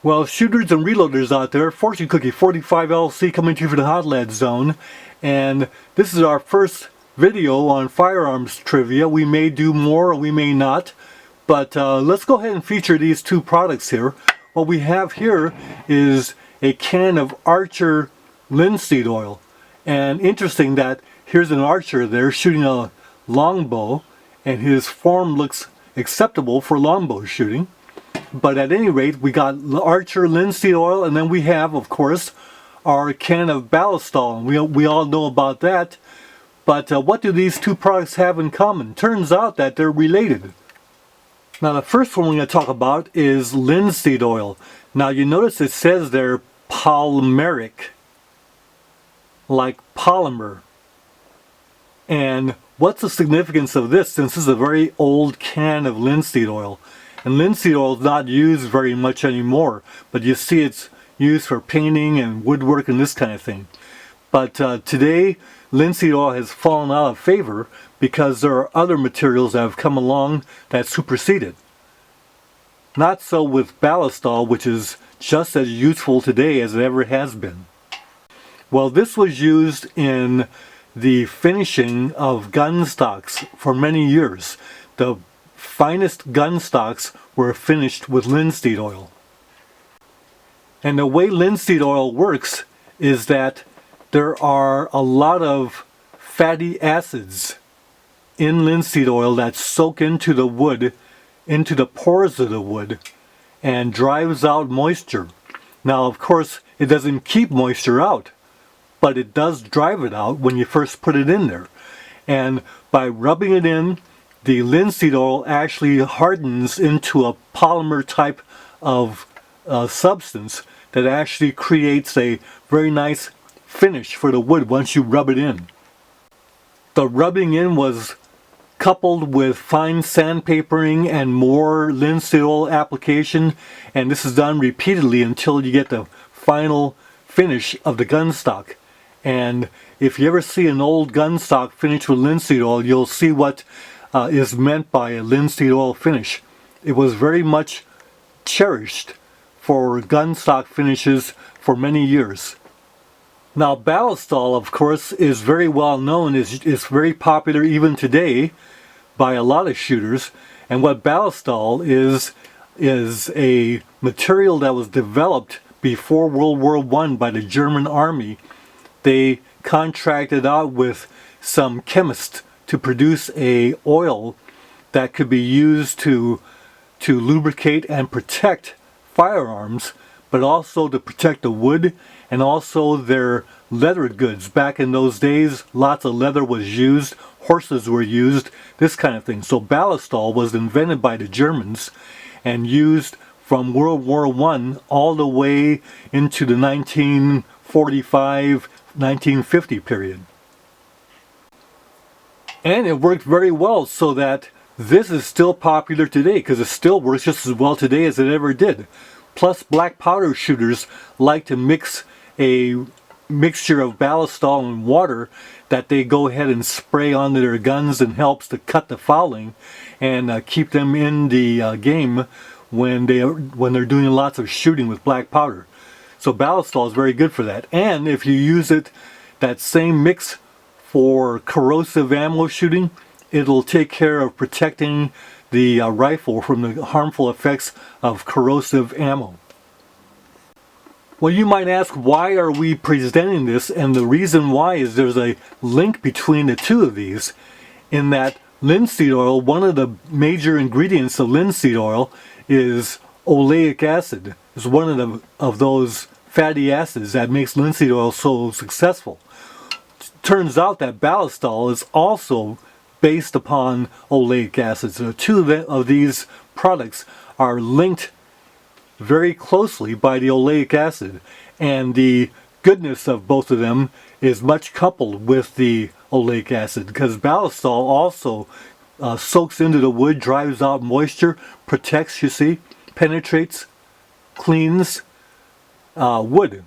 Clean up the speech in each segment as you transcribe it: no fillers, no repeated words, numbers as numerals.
Well, shooters and reloaders out there, Fortune Cookie 45 LC coming to you from the Hot Lad Zone, and this is our first video on firearms trivia. We may do more or we may not, but let's go ahead and feature these two products here. What we have here is a can of Archer linseed oil, and interesting that here's an archer there shooting a longbow, and his form looks acceptable for longbow shooting. But at any rate, we got Archer linseed oil, and then we have, of course, our can of Ballistol. We all know about that. But what do these two products have in common? Turns out that they're related. Now, the first one we're going to talk about is linseed oil. Now, you notice it says they're polymeric, like polymer. And what's the significance of this, since this is a very old can of linseed oil? And linseed oil is not used very much anymore, but you see it's used for painting and woodwork and this kind of thing. But today, linseed oil has fallen out of favor because there are other materials that have come along that supersede it. Not so with Ballistol, which is just as useful today as it ever has been. Well, this was used in the finishing of gun stocks for many years. The finest gun stocks were finished with linseed oil. And the way linseed oil works is that there are a lot of fatty acids in linseed oil that soak into the wood, into the pores of the wood, and drives out moisture. Now, of course, it doesn't keep moisture out, but it does drive it out when you first put it in there. And by rubbing it in, the linseed oil actually hardens into a polymer type of substance that actually creates a very nice finish for the wood once you rub it in. The rubbing in was coupled with fine sandpapering and more linseed oil application, and this is done repeatedly until you get the final finish of the gun stock. And if you ever see an old gun stock finished with linseed oil, you'll see what is meant by a linseed oil finish. It was very much cherished for gun stock finishes for many years. Now, Ballistol, of course, is very well known, is very popular even today by a lot of shooters. And what Ballistol is a material that was developed before World War I by the German army. They contracted out with some chemists to produce a oil that could be used to lubricate and protect firearms, but also to protect the wood and also their leather goods. Back in those days, lots of leather was used, horses were used, this kind of thing. So Ballistol was invented by the Germans and used from World War I all the way into the 1945, 1950 period. And it worked very well, so that this is still popular today, because it still works just as well today as it ever did. Plus, black powder shooters like to mix a mixture of Ballistol and water that they go ahead and spray onto their guns, and helps to cut the fouling and keep them in the game when they're doing lots of shooting with black powder. So Ballistol is very good for that. And if you use it, that same mix, for corrosive ammo shooting, it'll take care of protecting the rifle from the harmful effects of corrosive ammo. Well, you might ask, why are we presenting this? And the reason why is there's a link between the two of these, in that linseed oil, one of the major ingredients of linseed oil is oleic acid. It's one of those fatty acids that makes linseed oil so successful. Turns out that Ballistol is also based upon oleic acid. So two of these products are linked very closely by the oleic acid, and the goodness of both of them is much coupled with the oleic acid, because Ballistol also soaks into the wood, drives out moisture, protects, you see, penetrates, cleans wood.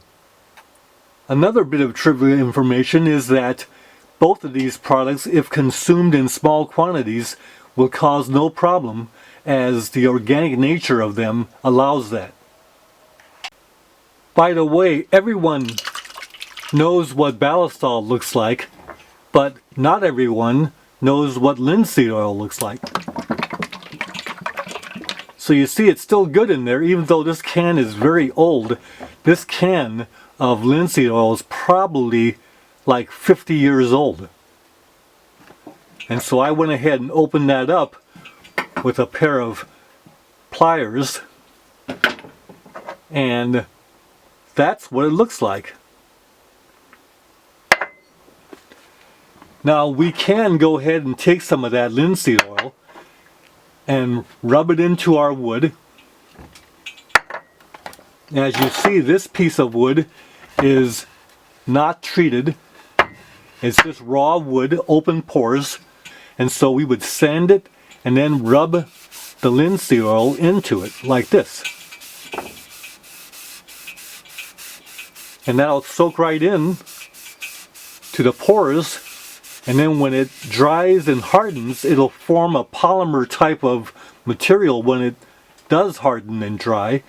Another bit of trivia information is that both of these products, if consumed in small quantities, will cause no problem, as the organic nature of them allows that. By the way, everyone knows what Ballistol looks like, but not everyone knows what linseed oil looks like. So you see it's still good in there, even though this can is very old. This can of linseed oil is probably like 50 years old. And so I went ahead and opened that up with a pair of pliers, and that's what it looks like. Now we can go ahead and take some of that linseed oil and rub it into our wood. As you see, this piece of wood is not treated. It's just raw wood, open pores. And so we would sand it and then rub the linseed oil into it like this. And that'll soak right in to the pores. And then when it dries and hardens, it'll form a polymer type of material when it does harden and dry.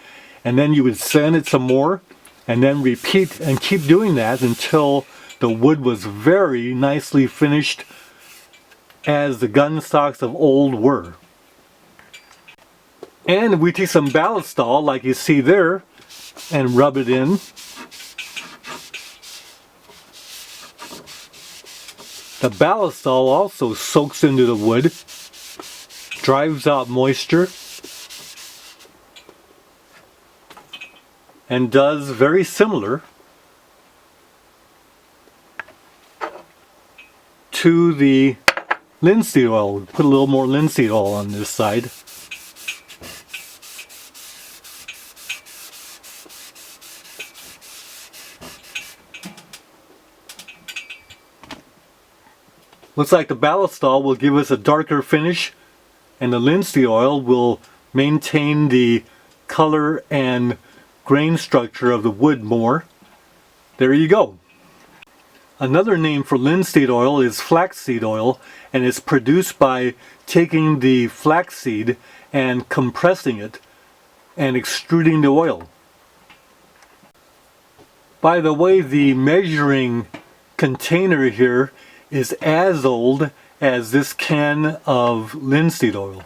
And then you would sand it some more and then repeat and keep doing that until the wood was very nicely finished, as the gun stocks of old were. And we take some Ballistol, like you see there, and rub it in. The Ballistol also soaks into the wood, drives out moisture, and does very similar to the linseed oil. We put a little more linseed oil on this side. Looks like the Ballistol will give us a darker finish, and the linseed oil will maintain the color and grain structure of the wood more. There you go. Another name for linseed oil is flaxseed oil, and it's produced by taking the flaxseed and compressing it and extruding the oil. By the way, the measuring container here is as old as this can of linseed oil.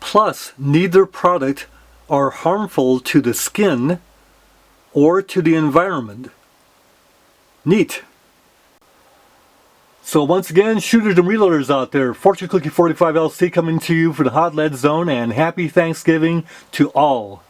Plus, neither product are harmful to the skin or to the environment. Neat. So once again, shooters and reloaders out there, Fortune Cookie 45 LC coming to you for the Hot Lead Zone, and happy Thanksgiving to all.